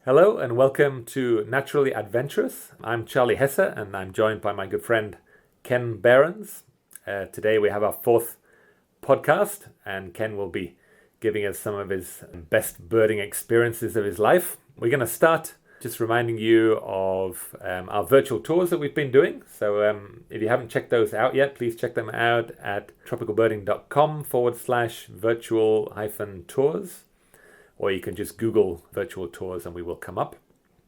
Hello and welcome to Naturally Adventurous. I'm Charlie Hesse and I'm joined by my good friend Ken Behrens. Today we have our fourth podcast and Ken will be giving us some of his best birding experiences of his life. We're going to start just reminding you of our virtual tours that we've been doing. So if you haven't checked those out yet, please check them out at tropicalbirding.com/virtual-tours. Or you can just Google virtual tours and we will come up.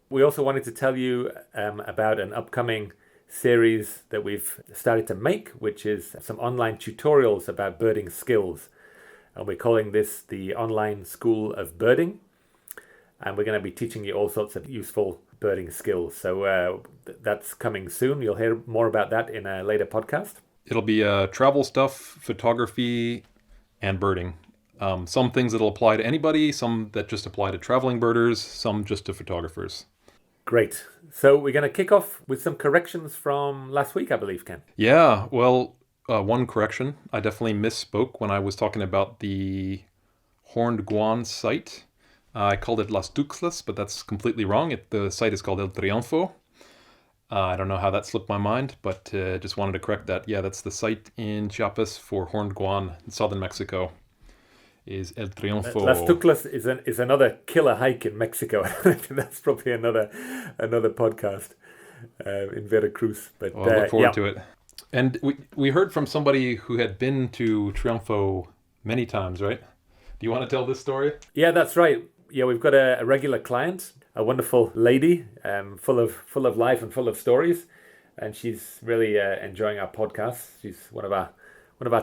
We also wanted to tell you about an upcoming series that we've started to make, which is some online tutorials about birding skills. And we're calling this the Online School of Birding. And we're going to be teaching you all sorts of useful birding skills. So that's coming soon. You'll hear more about that in a later podcast. It'll be travel stuff, photography, and birding. Some things that'll apply to anybody, some that just apply to traveling birders, some just to photographers. Great. So we're going to kick off with some corrections from last week, I believe, Ken. Yeah, well, one correction. I definitely misspoke when I was talking about the Horned Guan site. I called it Las Tuxtlas, but that's completely wrong. The site is called El Triunfo. I don't know how that slipped my mind, but just wanted to correct that. Yeah, that's the site in Chiapas for Horned Guan in southern Mexico. Is El Triunfo. Las Tuxtlas is another killer hike in Mexico. That's probably another podcast in Veracruz. But I look forward to it. And we heard from somebody who had been to Triunfo many times, right? Do you want to tell this story? Yeah, that's right. Yeah, we've got a regular client, a wonderful lady, full of life and full of stories, and she's really enjoying our podcast. She's one of our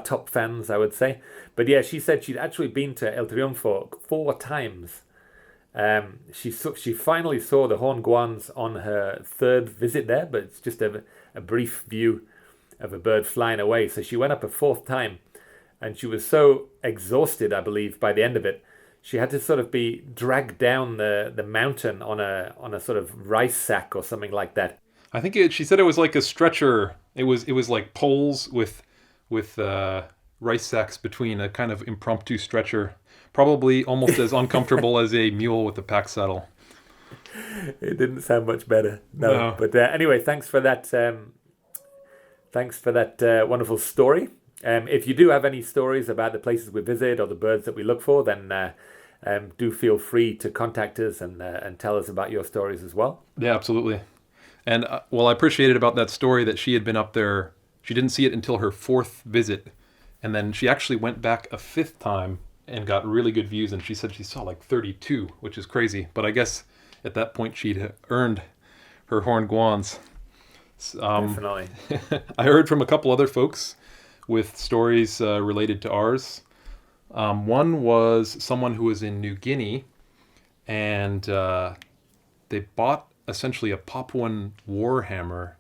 top fans, I would say. But yeah, she said she'd actually been to El Triunfo 4 times. She finally saw the horned guans on her 3rd visit there, but it's just a brief view of a bird flying away. So she went up a 4th time, and she was so exhausted, I believe, by the end of it, she had to sort of be dragged down the mountain on a sort of rice sack or something like that. I think she said it was like a stretcher. It was like poles with rice sacks between, a kind of impromptu stretcher, probably almost as uncomfortable as a mule with a pack saddle. It didn't sound much better. No. But anyway, thanks for that wonderful story. If you do have any stories about the places we visit or the birds that we look for, then do feel free to contact us and tell us about your stories as well. Yeah, absolutely. And I appreciated about that story that she had been up there. She didn't see it until her 4th visit. And then she actually went back a 5th time and got really good views. And she said she saw like 32, which is crazy. But I guess at that point she'd earned her horned guans. Definitely. I heard from a couple other folks with stories related to ours. One was someone who was in New Guinea, and they bought essentially a Papuan war hammer,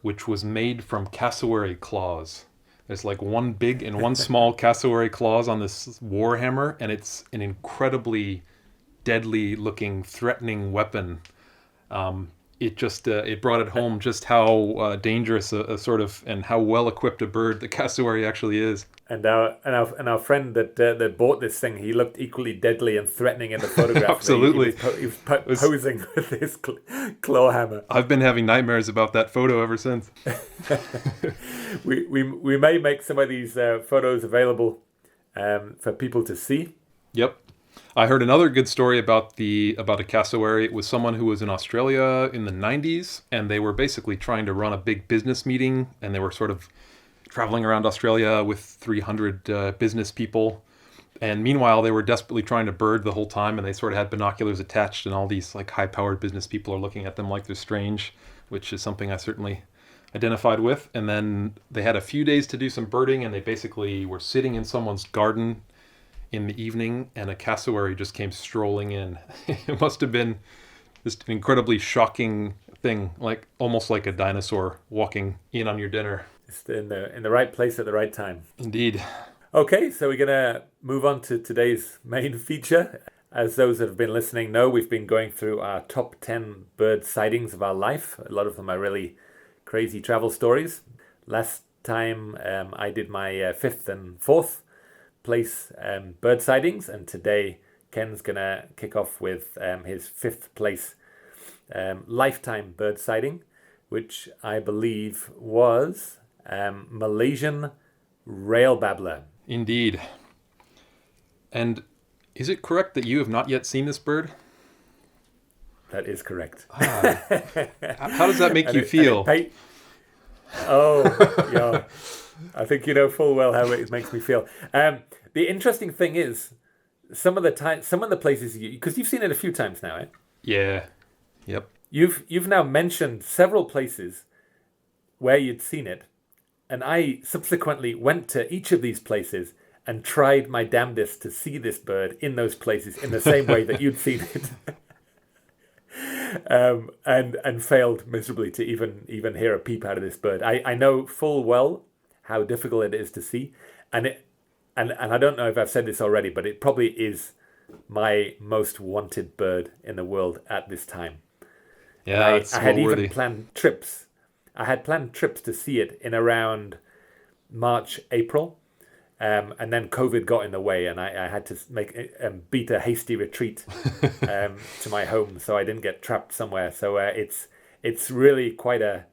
which was made from cassowary claws. There's like one big and one small cassowary claws on this war hammer, and it's an incredibly deadly-looking, threatening weapon. It brought it home just how dangerous a sort of, and how well-equipped a bird the cassowary actually is. And our friend that bought this thing, he looked equally deadly and threatening in the photograph. Absolutely. He was posing with his claw hammer. I've been having nightmares about that photo ever since. we may make some of these photos available for people to see. Yep. I heard another good story about a cassowary. It was someone who was in Australia in the 90s, and they were basically trying to run a big business meeting, and they were sort of traveling around Australia with 300 business people. And meanwhile, they were desperately trying to bird the whole time, and they sort of had binoculars attached, and all these like high-powered business people are looking at them like they're strange, which is something I certainly identified with. And then they had a few days to do some birding, and they basically were sitting in someone's garden in the evening, and a cassowary just came strolling in. It must have been just an incredibly shocking thing, like almost like a dinosaur walking in on your dinner. Just in the right place at the right time. Indeed. Okay, so we're going to move on to today's main feature. As those that have been listening know, we've been going through our top 10 bird sightings of our life. A lot of them are really crazy travel stories. Last time I did my 5th and 4th place bird sightings, and today Ken's going to kick off with his fifth place lifetime bird sighting, which I believe was Malaysian rail babbler. Indeed. And is it correct that you have not yet seen this bird? That is correct. How does that make you feel? Yeah. I think you know full well how it makes me feel. The interesting thing is, some of the places because you've seen it a few times now, eh? Yeah. Yep. You've now mentioned several places where you'd seen it, and I subsequently went to each of these places and tried my damnedest to see this bird in those places in the same way that you'd seen it. And failed miserably to even hear a peep out of this bird. I know full well how difficult it is to see, and I don't know if I've said this already, but it probably is my most wanted bird in the world at this time. Yeah, I had even planned trips. I had planned trips to see it in around March, April. And then COVID got in the way, and I had to beat a hasty retreat to my home, so I didn't get trapped somewhere. So it's really quite a.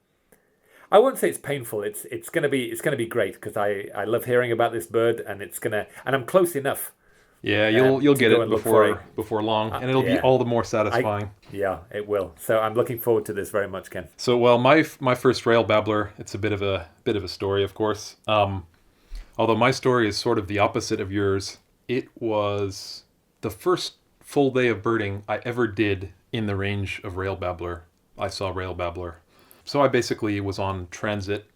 I won't say it's painful. It's gonna be great because I love hearing about this bird, and I'm close enough. Yeah, you'll get it before long, and it'll be all the more satisfying. Yeah, it will. So I'm looking forward to this very much, Ken. So my first rail babbler, it's a bit of a story, of course. Although my story is sort of the opposite of yours. It was the first full day of birding I ever did in the range of rail babbler. I saw rail babbler. So I basically was on transit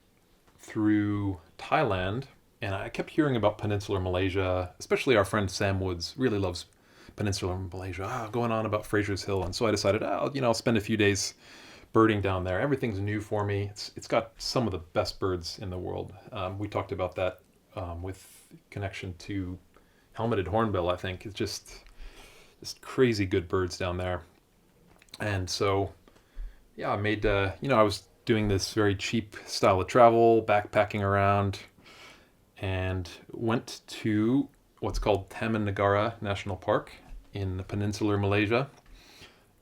through Thailand, and I kept hearing about Peninsular Malaysia, especially our friend Sam Woods really loves Peninsular Malaysia, going on about Fraser's Hill. And so I decided, I'll spend a few days birding down there. Everything's new for me. It's got some of the best birds in the world. We talked about that with connection to helmeted hornbill. I think it's just crazy good birds down there. And so, yeah, I made, I was doing this very cheap style of travel, backpacking around, and went to what's called Taman Negara National Park in Peninsular Malaysia.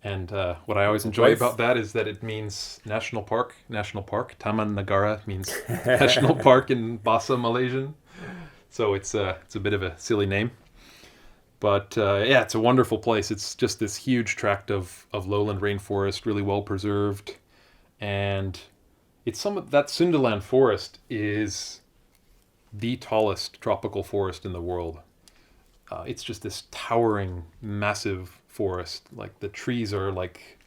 And what I always enjoy about that is that it means national park. Taman Negara means national park in Bahasa Malaysian. So it's a bit of a silly name. But yeah, it's a wonderful place. It's just this huge tract of lowland rainforest, really well preserved. And it's that Sundaland forest is the tallest tropical forest in the world. It's just this towering, massive forest. Like the trees are like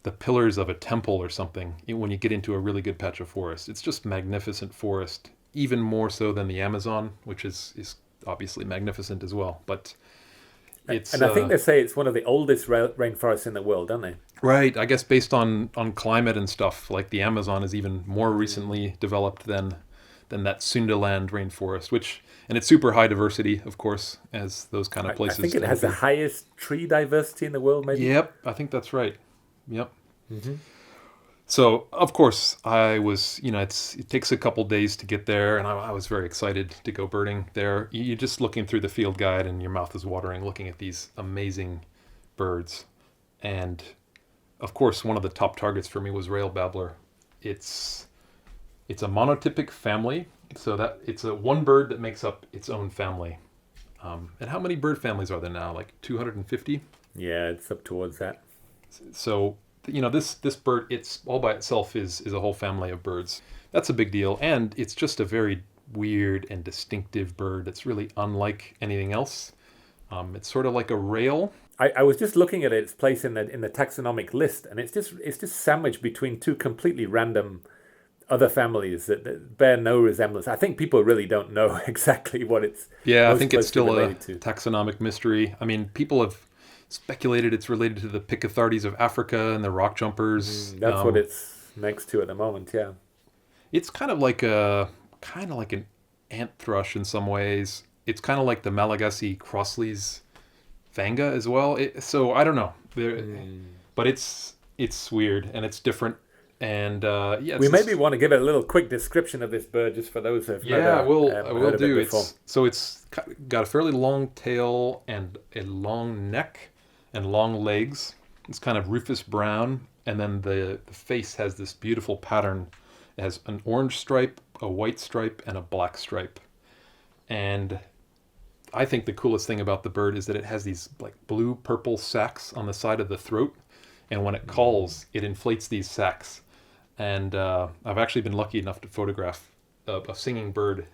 the pillars of a temple or something when you get into a really good patch of forest. It's just magnificent forest, even more so than the Amazon, which is obviously magnificent as well. But it's... And I think they say it's one of the oldest rainforests in the world, don't they? Right. I guess based on climate and stuff, like the Amazon is even more recently developed than that Sundaland rainforest, and it's super high diversity, of course, as those kind of places. I think it has the highest tree diversity in the world, maybe? Yep, I think that's right. Yep. Mm-hmm. So, of course, I was, it takes a couple days to get there, and I was very excited to go birding there. You're just looking through the field guide, and your mouth is watering looking at these amazing birds. And, of course, one of the top targets for me was rail babbler. It's a monotypic family, so that it's one bird that makes up its own family. And how many bird families are there now? Like 250? Yeah, it's up towards that. So, this bird, it's all by itself is a whole family of birds. That's a big deal, and it's just a very weird and distinctive bird. It's really unlike anything else. It's sort of like a rail. I was just looking at its place in the taxonomic list, and it's just sandwiched between two completely random other families that bear no resemblance. I think people really don't know exactly what it's. Yeah, I think it's still a taxonomic mystery. I mean, people have speculated it's related to the Picathartes of Africa and the rock jumpers. That's what it's next to at the moment. Yeah, it's kind of like an ant thrush in some ways. It's kind of like the Malagasy Crossley's Vanga as well. So I don't know, but it's weird and it's different. And yeah, We maybe want to give it a little quick description of this bird, just for those who've yeah, never I will heard of do. it before. It's got a fairly long tail and a long neck and long legs. It's kind of rufous brown, and then the face has this beautiful pattern. It has an orange stripe, a white stripe, and a black stripe. And I think the coolest thing about the bird is that it has these like blue purple sacs on the side of the throat, and when it calls, it inflates these sacs. And I've actually been lucky enough to photograph a singing bird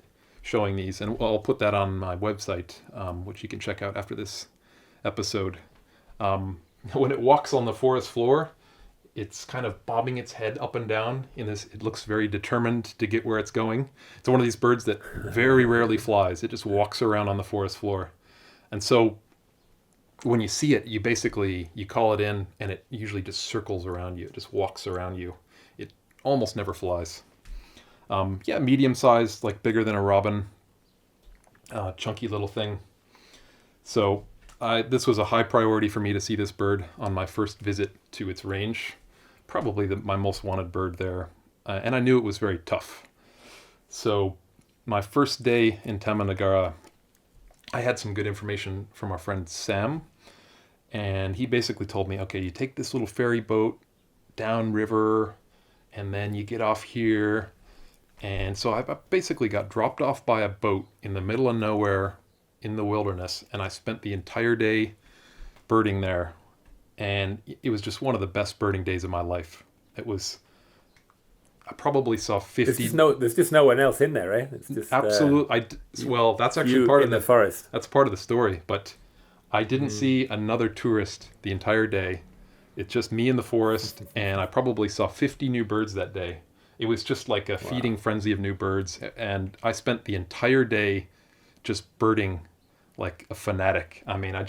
showing these, and I'll put that on my website, which you can check out after this episode. When it walks on the forest floor, it's kind of bobbing its head up and down in this. It looks very determined to get where it's going. It's one of these birds that very rarely flies. It just walks around on the forest floor. And so when you see it, you call it in, and it usually just circles around you. It just walks around you. It almost never flies. Yeah, medium sized, like bigger than a robin. Chunky little thing. So this was a high priority for me to see this bird on my first visit to its range. Probably my most wanted bird there. And I knew it was very tough. So my first day in Taman Negara, I had some good information from our friend Sam. And he basically told me, okay, you take this little ferry boat down river, and then you get off here. And so I basically got dropped off by a boat in the middle of nowhere in the wilderness, and I spent the entire day birding there, and it was just one of the best birding days of my life. I probably saw 50. There's just no one else in there, right? It's just well, that's actually part of the forest. That's part of the story, but I didn't see another tourist the entire day. It's just me in the forest, and I probably saw 50 new birds that day. It was just like a feeding frenzy of new birds, and I spent the entire day just birding like a fanatic. I mean, I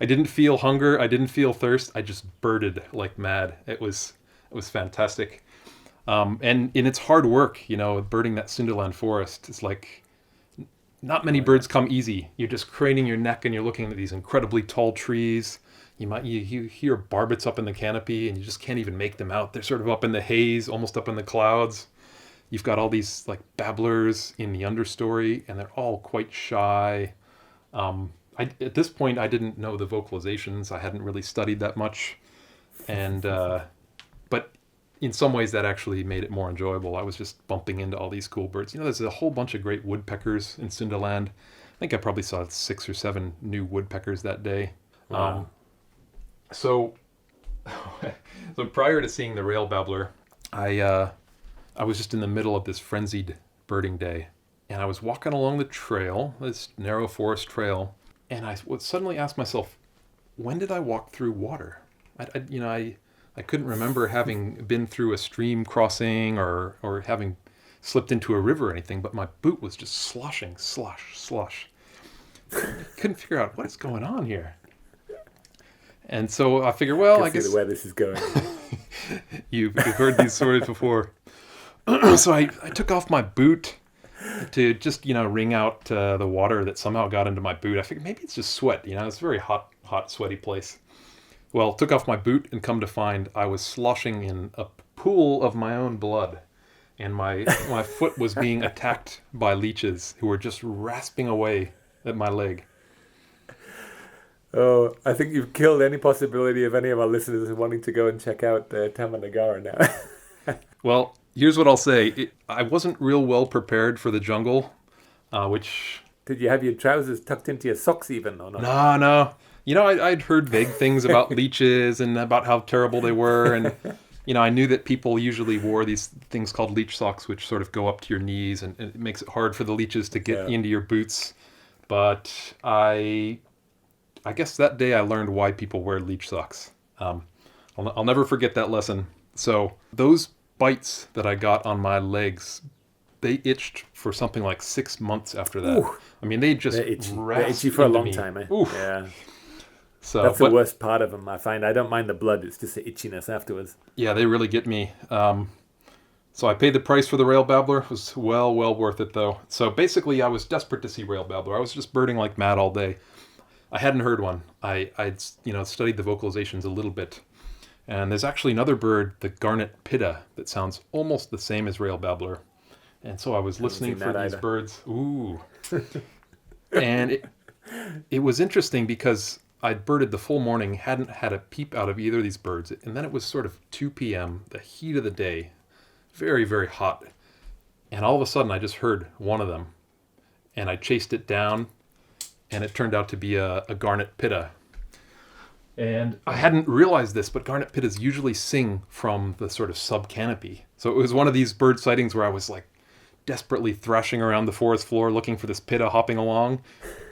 didn't feel hunger, I didn't feel thirst. I just birded like mad. It was fantastic. And it's hard work, birding that Cinderland forest. It's like not many birds come easy. You're just craning your neck and you're looking at these incredibly tall trees. You hear barbets up in the canopy and you just can't even make them out. They're sort of up in the haze, almost up in the clouds. You've got all these like babblers in the understory, and they're all quite shy. At this point, I didn't know the vocalizations. I hadn't really studied that much, and but in some ways that actually made it more enjoyable. I was just bumping into all these cool birds. There's a whole bunch of great woodpeckers in Cinderland. I think I probably saw 6 or 7 new woodpeckers that day. Wow. So prior to seeing the rail babbler, I was just in the middle of this frenzied birding day, and I was walking along the trail, this narrow forest trail, and I would suddenly ask myself, when did I walk through water? I couldn't remember having been through a stream crossing or having slipped into a river or anything, but my boot was just sloshing, slosh, slosh. Couldn't figure out what is going on here. And so I figured, I guess where this is going. You've heard these stories before. So I took off my boot to just, wring out the water that somehow got into my boot. I figured maybe it's just sweat. It's a very hot, sweaty place. Well, took off my boot and come to find I was sloshing in a pool of my own blood. And my foot was being attacked by leeches who were just rasping away at my leg. Oh, I think you've killed any possibility of any of our listeners wanting to go and check out Taman Negara now. Well, here's what I'll say. I wasn't real well prepared for the jungle, which... Did you have your trousers tucked into your socks even, or not? No. I'd heard vague things about leeches and about how terrible they were, and, I knew that people usually wore these things called leech socks, which sort of go up to your knees, and it makes it hard for the leeches to get into your boots. But I guess that day I learned why people wear leech socks. I'll never forget that lesson. So those bites that I got on my legs, they itched for something like 6 months after that. Ooh. I mean, they just They're itchy for a long time, eh? Oof. Yeah. So that's the worst part of them, I find. I don't mind the blood, it's just the itchiness afterwards. Yeah, they really get me. So I paid the price for the rail babbler. It was well worth it, though. So basically, I was desperate to see rail babbler. I was just birding like mad all day. I hadn't heard one. I'd studied the vocalizations a little bit, And there's actually another bird, the garnet pitta, that sounds almost the same as rail babbler. And so I was listening for these birds. Ooh. And it was interesting because I'd birded the full morning, hadn't had a peep out of either of these birds. And then it was sort of 2 p.m., the heat of the day, very, very hot. And all of a sudden I just heard one of them. And I chased it down, and it turned out to be a garnet pitta. And I hadn't realized this, but garnet pittas usually sing from the sort of sub-canopy. So it was one of these bird sightings where I was like desperately thrashing around the forest floor looking for this pitta hopping along,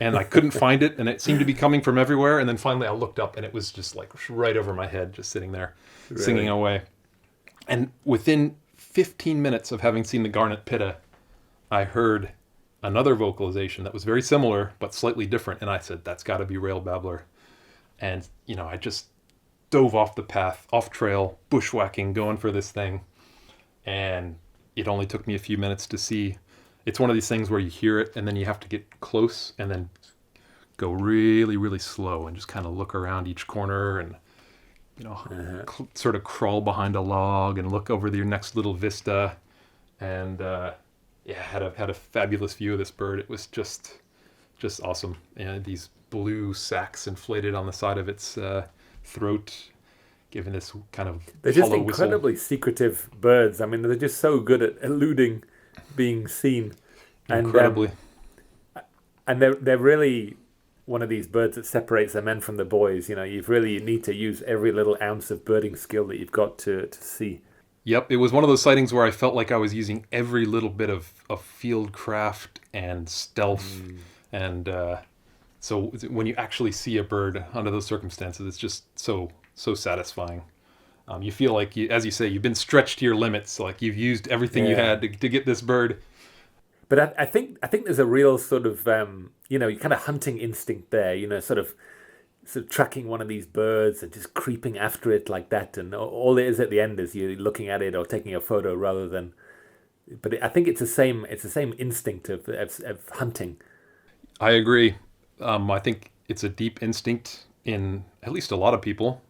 and I couldn't find it, and it seemed to be coming from everywhere. And then finally I looked up, and it was just like right over my head, just sitting there, really? Singing away. And within 15 minutes of having seen the garnet pitta, I heard another vocalization that was very similar but slightly different, and I said, that's got to be rail babbler. And I just dove off the path, off trail, bushwhacking, going for this thing. And it only took me a few minutes to see. It's one of these things where you hear it and then you have to get close and then go really, really slow and just kind of look around each corner and sort of crawl behind a log and look over your next little vista. And had a fabulous view of this bird. It was just awesome. And these blue sacs inflated on the side of its throat, giving this kind of they're just incredibly whistle. Secretive birds. I mean, they're just so good at eluding being seen. Incredibly. And they're really one of these birds that separates the men from the boys. You really need to use every little ounce of birding skill that you've got to see. Yep, it was one of those sightings where I felt like I was using every little bit of field craft and stealth. And so when you actually see a bird under those circumstances, it's just so satisfying. You feel like, as you say, you've been stretched to your limits, like you've used everything you had to get this bird. But I think there's a real sort of, kind of hunting instinct there, sort of tracking one of these birds and just creeping after it like that. And all it is at the end is you looking at it or taking a photo rather than... But I think it's the same instinct of hunting. I agree. I think it's a deep instinct in at least a lot of people.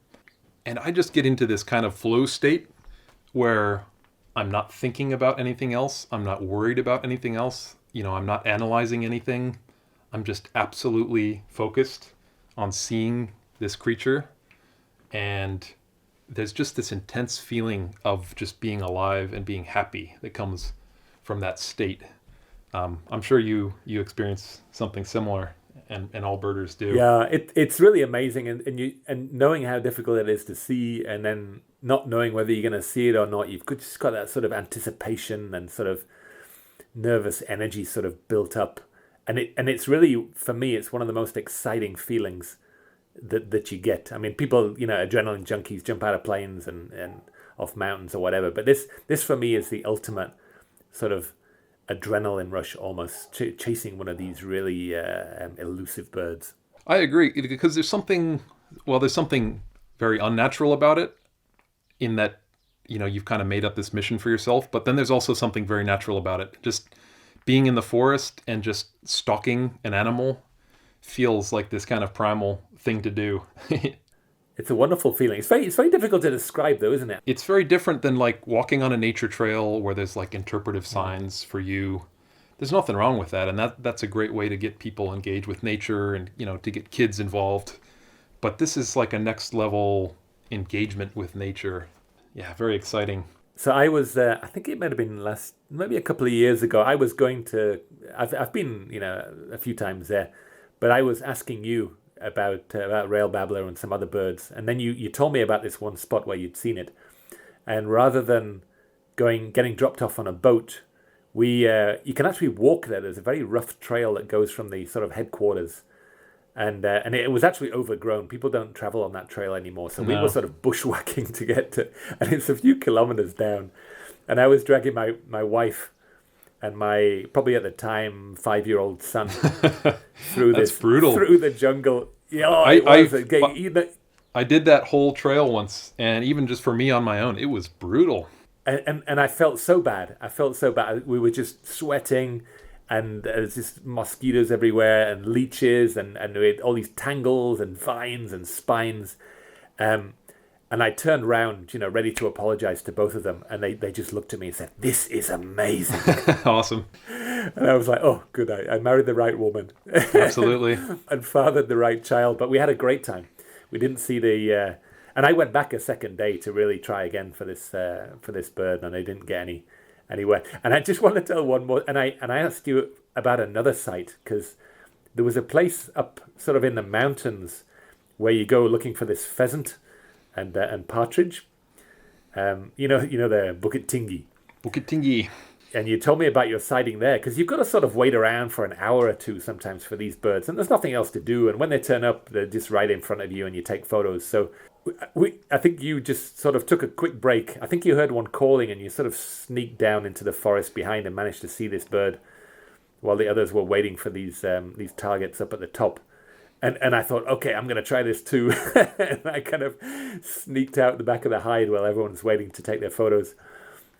And I just get into this kind of flow state where I'm not thinking about anything else. I'm not worried about anything else. I'm not analyzing anything. I'm just absolutely focused on seeing this creature. And there's just this intense feeling of just being alive and being happy that comes from that state. I'm sure you experience something similar, and all birders do. Yeah, it's really amazing, and knowing how difficult it is to see, and then not knowing whether you're going to see it or not, you've just got that sort of anticipation and sort of nervous energy sort of built up, and it's really, for me, it's one of the most exciting feelings that you get. I mean, people, adrenaline junkies jump out of planes and off mountains or whatever, but this for me is the ultimate sort of adrenaline rush, almost chasing one of these really elusive birds. I agree, because there's something very unnatural about it, in that you've kind of made up this mission for yourself, but then there's also something very natural about it. Just being in the forest and just stalking an animal feels like this kind of primal thing to do. It's a wonderful feeling. It's very difficult to describe, though, isn't it? It's very different than like walking on a nature trail where there's like interpretive signs for you. There's nothing wrong with that, and that's a great way to get people engaged with nature and to get kids involved. But this is like a next level engagement with nature. Yeah, very exciting. So I was, I think it might have been maybe a couple of years ago. I was going to, I've been a few times there, but I was asking you about rail babbler and some other birds, and then you told me about this one spot where you'd seen it, and rather than getting dropped off on a boat, you can actually walk there. There's a very rough trail that goes from the sort of headquarters, and it was actually overgrown. People don't travel on that trail anymore, so we were sort of bushwhacking to get to, and it's a few kilometers down, and I was dragging my wife and my, probably at the time, 5-year-old son through That's brutal. Through the jungle. Yeah, I did that whole trail once, and even just for me on my own, it was brutal. And I felt so bad. We were just sweating, and there's just mosquitoes everywhere, and leeches, and we had all these tangles and vines and spines. And And I turned round, ready to apologize to both of them. And they just looked at me and said, "This is amazing." Awesome. And I was like, "Oh, good. I married the right woman Absolutely. and fathered the right child." But we had a great time. We didn't see and I went back a second day to really try again for this bird, and I didn't get anywhere. And I just want to tell one more. And I asked you about another site, because there was a place up sort of in the mountains where you go looking for this pheasant and partridge. The Bukit Tinggi. Bukit Tinggi. And you told me about your sighting there, because you've got to sort of wait around for an hour or two sometimes for these birds, and there's nothing else to do. And when they turn up, they're just right in front of you, and you take photos. So I think you just sort of took a quick break. I think you heard one calling, and you sort of sneaked down into the forest behind and managed to see this bird while the others were waiting for these targets up at the top. And I thought, okay, I'm going to try this too. And I kind of sneaked out the back of the hide while everyone's waiting to take their photos,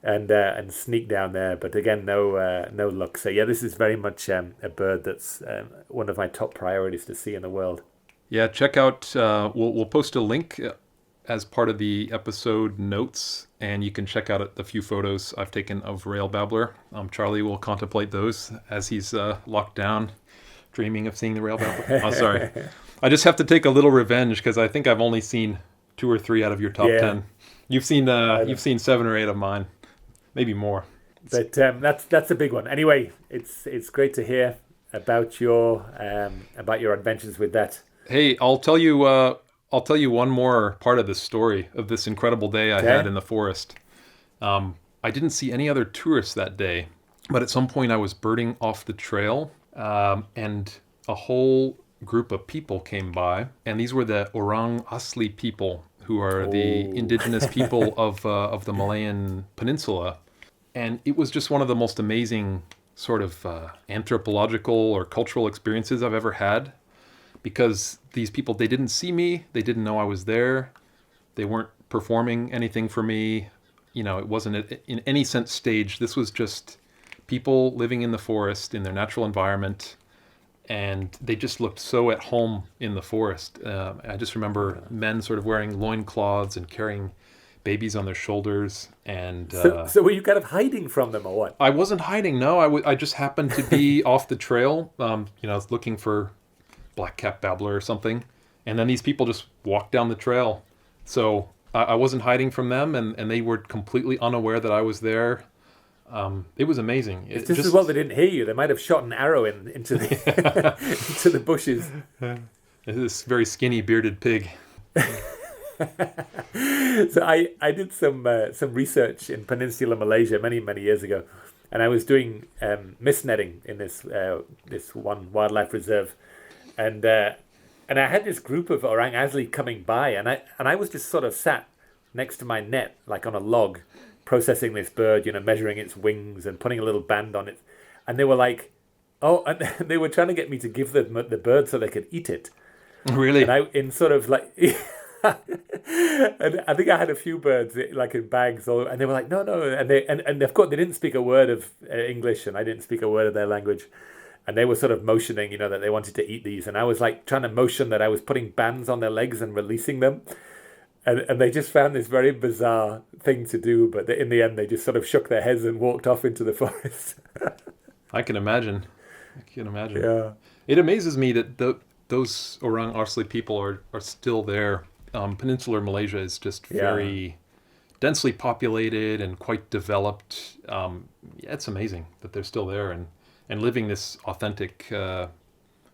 and sneaked down there. But again, no luck. So yeah, this is very much a bird that's one of my top priorities to see in the world. Yeah, check out. We'll post a link as part of the episode notes, and you can check out the few photos I've taken of rail babbler. Charlie will contemplate those as he's locked down, dreaming of seeing the rail babbler. Oh, sorry. I just have to take a little revenge, because I think I've only seen 2 or 3 out of your top 10. You've seen 7 or 8 of mine, maybe more. But that's a big one. Anyway, it's great to hear about your adventures with that. Hey, I'll tell you one more part of this story of this incredible day I had in the forest. I didn't see any other tourists that day, but at some point I was birding off the trail, and a whole group of people came by, and these were the Orang Asli people, who are the indigenous people of the Malayan Peninsula. And it was just one of the most amazing sort of anthropological or cultural experiences I've ever had, because these people, they didn't see me, they didn't know I was there, they weren't performing anything for me, it wasn't in any sense staged. This was just people living in the forest in their natural environment, and they just looked so at home in the forest. I just remember men sort of wearing loincloths and carrying babies on their shoulders. And so were you kind of hiding from them, or what? I wasn't hiding, no. I just happened to be off the trail, looking for black-capped babbler or something, and then these people just walked down the trail. So I wasn't hiding from them, and they were completely unaware that I was there. It was amazing. This is what they didn't hear you. They might have shot an arrow into the into the bushes. This very skinny bearded pig. So I did some research in Peninsular Malaysia many years ago, and I was doing mist netting in this one wildlife reserve, and I had this group of Orang Asli coming by, and I was just sort of sat next to my net, like on a log, processing this bird, measuring its wings and putting a little band on it, and they were like, oh, and they were trying to get me to give them the bird so they could eat it. Really? And I in sort of like. And I think I had a few birds like in bags, and they were like, no, and of course they didn't speak a word of English, and I didn't speak a word of their language, and they were sort of motioning, that they wanted to eat these, and I was like trying to motion that I was putting bands on their legs and releasing them, and they just found this very bizarre thing to do, but in the end they just sort of shook their heads and walked off into the forest. I can imagine. Yeah, it amazes me that those Orang Asli people are still there. Peninsular Malaysia is just very densely populated and quite developed. It's amazing that they're still there and living this authentic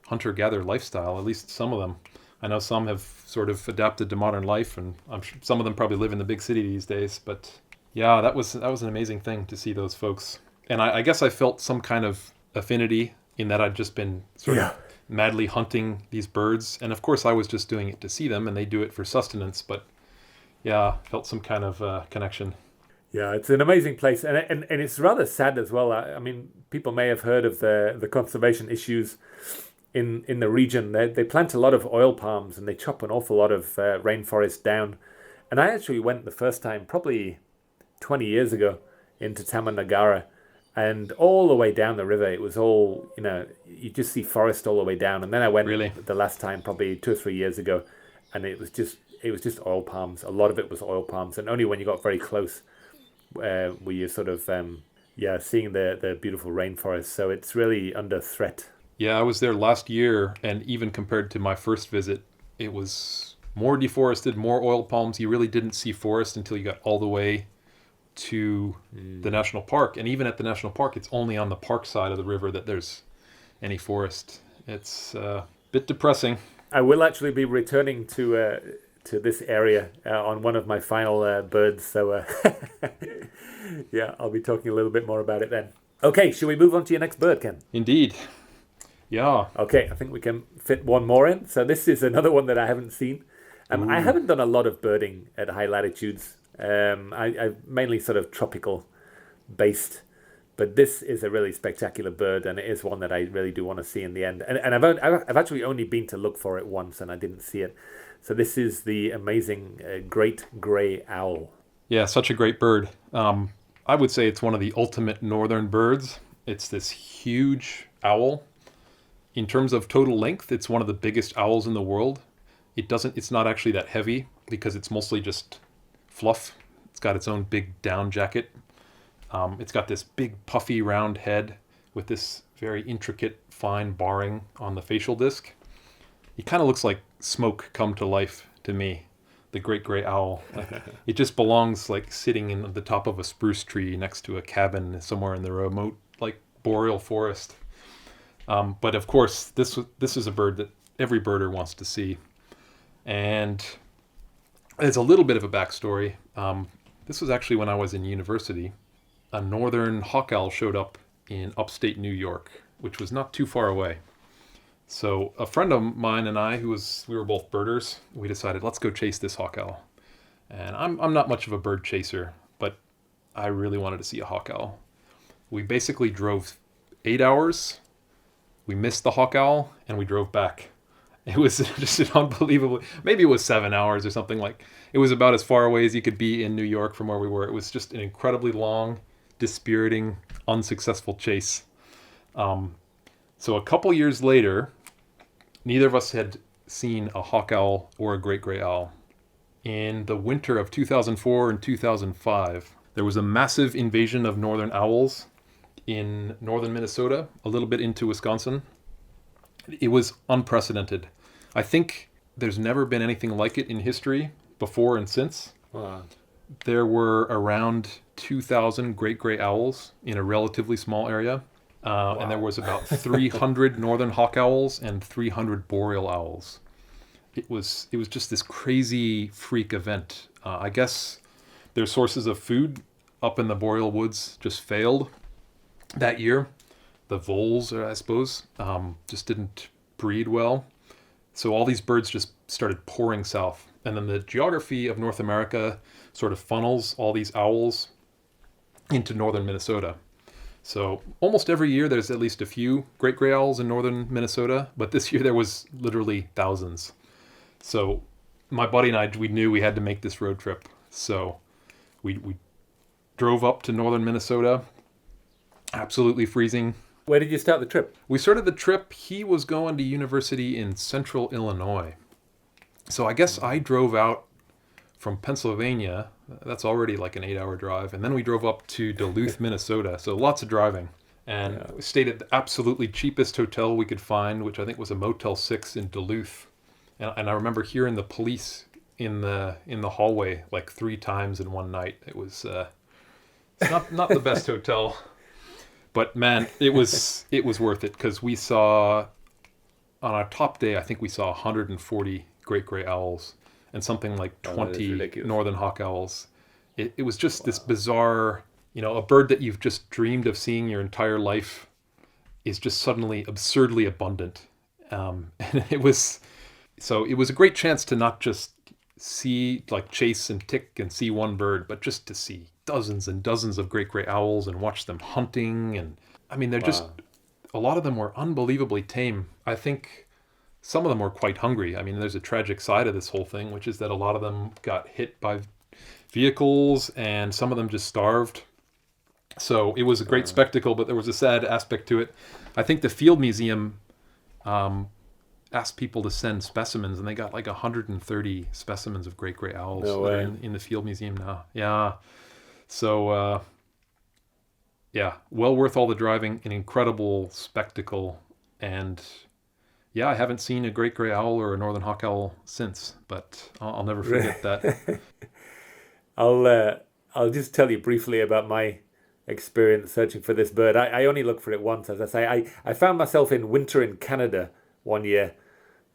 hunter-gatherer lifestyle, at least some of them. I know some have sort of adapted to modern life, and I'm sure some of them probably live in the big city these days. But yeah, that was an amazing thing to see those folks. And I guess I felt some kind of affinity in that I'd just been sort of madly hunting these birds, and of course I was just doing it to see them, and they do it for sustenance, but felt some kind of connection. Yeah, it's an amazing place, and it's rather sad as well. I mean, people may have heard of the conservation issues in the region. They plant a lot of oil palms, and they chop an awful lot of rainforest down. And I actually went the first time probably 20 years ago into Taman Negara. And all the way down the river, it was all, you just see forest all the way down. And then I went the last time, probably 2 or 3 years ago, and it was just it was just oil palms. A lot of it was oil palms, and only when you got very close were you sort of seeing the beautiful rainforest. So it's really under threat. Yeah, I was there last year, and even compared to my first visit, it was more deforested, more oil palms. You really didn't see forest until you got all the way to the national park. And even at the national park, it's only on the park side of the river that there's any forest. It's a bit depressing. I will actually be returning to this area on one of my final birds. So yeah, I'll be talking a little bit more about it then. Okay, shall we move on to your next bird, Ken? Indeed. Yeah. Okay, I think we can fit one more in. So this is another one that I haven't seen. I haven't done a lot of birding at high latitudes. I mainly sort of tropical based, but this is a really spectacular bird, and it is one that I really do want to see in the end. And I've actually only been to look for it once, and I didn't see it. So this is the amazing great grey owl. Yeah, such a great bird. I would say it's one of the ultimate northern birds. It's this huge owl. In terms of total length, it's one of the biggest owls in the world. It's not actually that heavy because it's mostly just fluff. It's got its own big down jacket. It's got this big puffy round head with this very intricate fine barring on the facial disc. It kind of looks like smoke come to life to me, the great gray owl. It just belongs like sitting in the top of a spruce tree next to a cabin somewhere in the remote like boreal forest. But of course, this is a bird that every birder wants to see. And there's a little bit of a backstory. This was actually when I was in university. A northern hawk owl showed up in upstate New York, which was not too far away. So a friend of mine and I, we were both birders, we decided, let's go chase this hawk owl. And I'm not much of a bird chaser, but I really wanted to see a hawk owl. We basically drove 8 hours. We missed the hawk owl, and we drove back. It was just an unbelievable, maybe it was 7 hours or something like, it was about as far away as you could be in New York from where we were. It was just an incredibly long, dispiriting, unsuccessful chase. So a couple years later, neither of us had seen a hawk owl or a great gray owl. In the winter of 2004 and 2005, there was a massive invasion of northern owls in northern Minnesota, a little bit into Wisconsin. It was unprecedented. I think there's never been anything like it in history before and since. Wow. There were around 2,000 great gray owls in a relatively small area. Wow. And there was about 300 northern hawk owls and 300 boreal owls. It was just this crazy freak event. I guess their sources of food up in the boreal woods just failed that year. The voles, I suppose, just didn't breed well. So all these birds just started pouring south. And then the geography of North America sort of funnels all these owls into northern Minnesota. So almost every year there's at least a few great gray owls in northern Minnesota, but this year there was literally thousands. So my buddy and I, we knew we had to make this road trip. So we drove up to northern Minnesota, absolutely freezing. Where did you start the trip? We started the trip, he was going to university in central Illinois. So I guess I drove out from Pennsylvania. That's already like an 8-hour drive. And then we drove up to Duluth, Minnesota. So lots of driving. And we stayed at the absolutely cheapest hotel we could find, which I think was a Motel 6 in Duluth. And I remember hearing the police in the hallway like 3 times in one night. It was not the best hotel. But man, it was worth it because we saw, on our top day, I think we saw 140 great gray owls and something like 20 northern hawk owls. It was just this bizarre, a bird that you've just dreamed of seeing your entire life is just suddenly absurdly abundant. And it was a great chance to not just see, like chase and tick and see one bird, but just to see dozens and dozens of great gray owls and watch them hunting. And I mean, they're just, a lot of them were unbelievably tame. I think some of them were quite hungry. I mean, there's a tragic side of this whole thing, which is that a lot of them got hit by vehicles and some of them just starved. So it was a great spectacle, but there was a sad aspect to it. I think the Field Museum asked people to send specimens, and they got like 130 specimens of great gray owls No that are way. in the Field Museum now. Yeah. So, yeah, well worth all the driving, an incredible spectacle. And yeah, I haven't seen a great gray owl or a northern hawk owl since, but I'll never forget that. I'll uh, I'll just tell you briefly about my experience searching for this bird. I only looked for it once, as I say. I found myself in winter in Canada one year,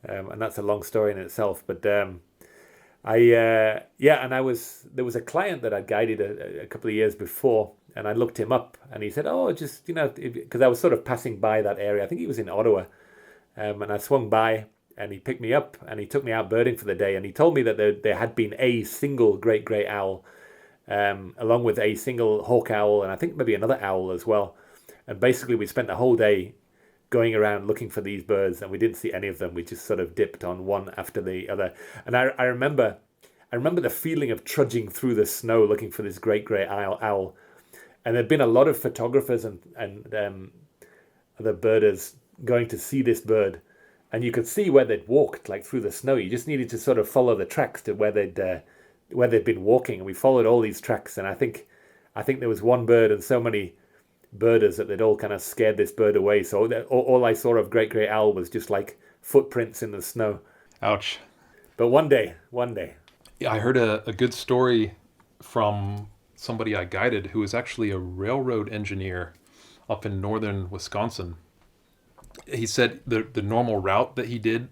and that's a long story in itself. But yeah, and there was a client that I guided a couple of years before, and I looked him up, and he said, "Oh, just because I was sort of passing by that area. I think he was in Ottawa, and I swung by, and he picked me up, and he took me out birding for the day, and he told me that there had been a single great grey owl, along with a single hawk owl, and I think maybe another owl as well. And basically, we spent the whole day going around looking for these birds, and we didn't see any of them. We just sort of dipped on one after the other. And I remember the feeling of trudging through the snow looking for this great grey owl. And there'd been a lot of photographers and other birders going to see this bird, and you could see where they'd walked, like through the snow. You just needed to sort of follow the tracks to where they'd been walking, and we followed all these tracks. And I think there was one bird and so many birders that they'd all kind of scared this bird away. So all I saw of great grey owl was just like footprints in the snow. Ouch. But one day. Yeah, I heard a good story from somebody I guided who was actually a railroad engineer up in northern Wisconsin. He said the normal route that he did,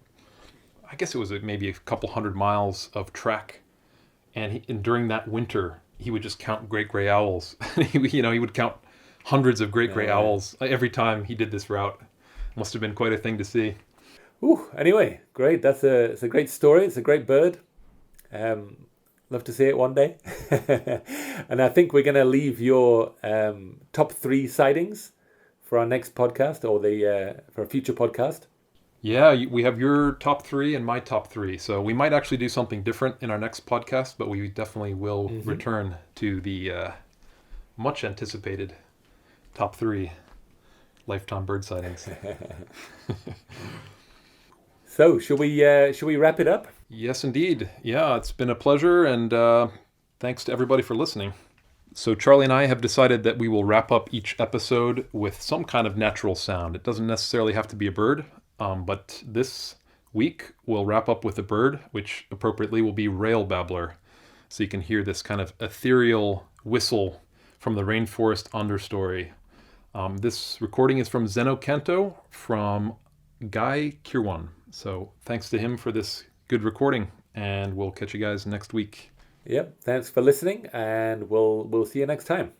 I guess it was maybe a couple 100 miles of track, and during that winter he would just count great gray owls. He would count hundreds of great gray Uh, owls every time he did this route. Must have been quite a thing to see. Anyway, great. It's a great story. It's a great bird. Um, Love to see it one day. And I think we're going to leave your top three sightings for our next podcast, or the for a future podcast. Yeah, we have your top three and my top three. So we might actually do something different in our next podcast, but we definitely will return to the much anticipated top three lifetime bird sightings. So should we wrap it up? Yes, indeed. Yeah, it's been a pleasure, and thanks to everybody for listening. So Charlie and I have decided that we will wrap up each episode with some kind of natural sound. It doesn't necessarily have to be a bird, but this week we'll wrap up with a bird, which appropriately will be rail babbler. So you can hear this kind of ethereal whistle from the rainforest understory. This recording is from Zeno Canto from Guy Kirwan. So thanks to him for this good recording, and we'll catch you guys next week. Yep. Thanks for listening, and we'll see you next time.